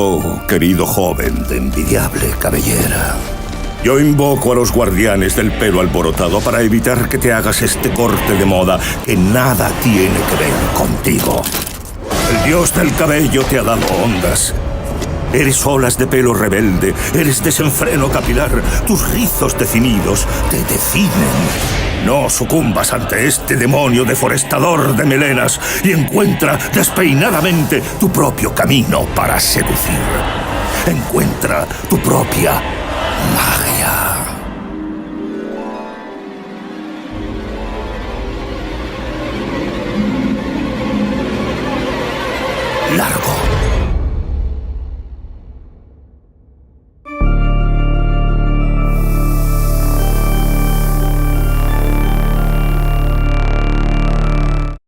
Oh, querido joven de envidiable cabellera. Yo invoco a los guardianes del pelo alborotado para evitar que te hagas este corte de moda que nada tiene que ver contigo. El dios del cabello te ha dado ondas. Eres olas de pelo rebelde, eres desenfreno capilar. Tus rizos definidos te definen. No sucumbas ante este demonio deforestador de melenas y encuentra despeinadamente tu propio camino para seducir. Encuentra tu propia magia. Largo.